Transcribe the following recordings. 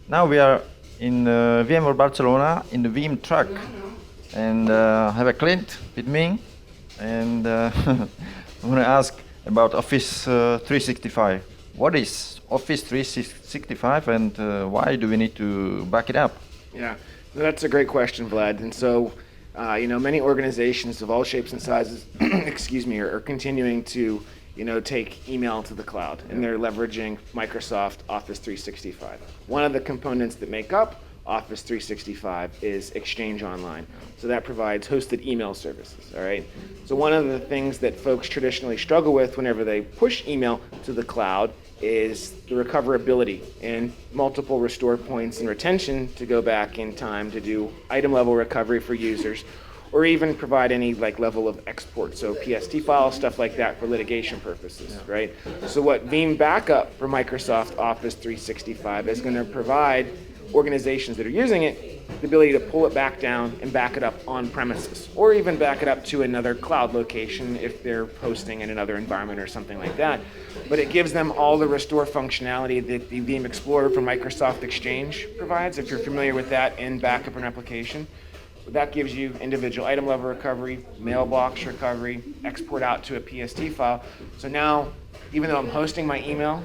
Now we are in VMworld Barcelona in the Veeam Truck, and I have a client with me, and I want to ask about Office 365. What is Office 365, and why do we need to back it up? Yeah, that's a great question, Vlad. And so, many organizations of all shapes and sizes, excuse me, are continuing to, take email to the cloud, and they're leveraging Microsoft Office 365. One of the components that make up Office 365 is Exchange Online. So that provides hosted email services, all right? So one of the things that folks traditionally struggle with whenever they push email to the cloud is the recoverability and multiple restore points and retention to go back in time to do item level recovery for users, or even provide any level of export, so PST files, stuff like that for litigation purposes, right? So what Veeam Backup for Microsoft Office 365 is going to provide organizations that are using it the ability to pull it back down and back it up on premises, or even back it up to another cloud location if they're hosting in another environment or something like that. But it gives them all the restore functionality that the Veeam Explorer from Microsoft Exchange provides, if you're familiar with that in backup and replication. That gives you individual item level recovery, mailbox recovery, export out to a PST file. So now, even though I'm hosting my email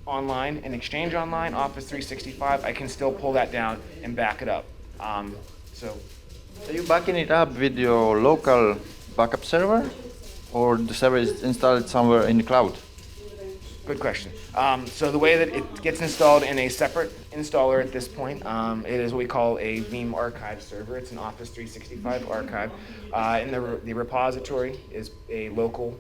online and Exchange Online, Office 365, I can still pull that down and back it up. So are you backing it up with your local backup server, or the server is installed somewhere in the cloud? Good question. So the way that it gets installed in a separate installer at this point, it is what we call a Veeam archive server. It's an Office 365 archive. And the repository is a local,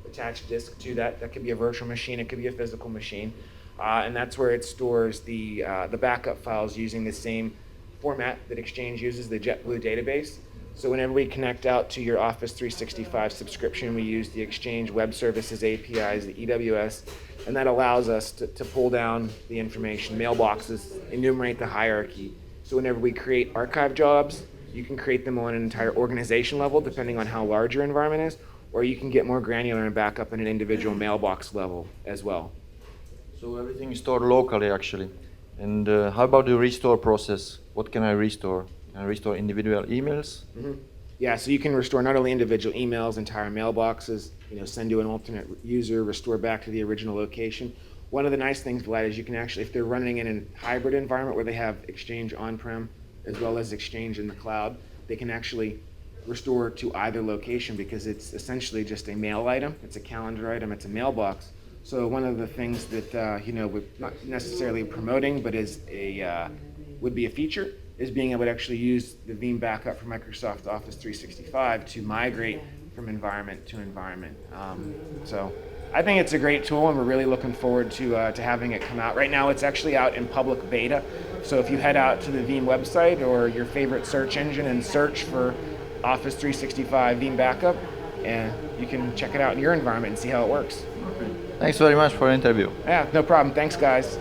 attached disk to that. That could be a virtual machine. It could be a physical machine. And that's where it stores the backup files using the same format that Exchange uses, the JetBlue database. So whenever we connect out to your Office 365 subscription, we use the Exchange Web Services APIs, the EWS, and that allows us to pull down the information, mailboxes, enumerate the hierarchy. So whenever we create archive jobs, you can create them on an entire organization level, depending on how large your environment is, or you can get more granular and back up at an individual mailbox level as well. So everything is stored locally, actually. And how about the restore process? What can I restore? Can I restore individual emails? Mm-hmm. Yeah, so you can restore not only individual emails, entire mailboxes, send to an alternate user, restore back to the original location. One of the nice things, Vlad, is you can actually, if they're running in a hybrid environment where they have Exchange on-prem as well as Exchange in the cloud, they can actually restore to either location because it's essentially just a mail item. It's a calendar item. It's a mailbox. So one of the things that we're not necessarily promoting, but would be a feature, is being able to actually use the Veeam backup for Microsoft Office 365 to migrate from environment to environment. So I think it's a great tool, and we're really looking forward to having it come out. Right now, it's actually out in public beta. So if you head out to the Veeam website or your favorite search engine and search for Office 365 Veeam backup, and you can check it out in your environment and see how it works. Thanks very much for the interview. Yeah, no problem. Thanks, guys.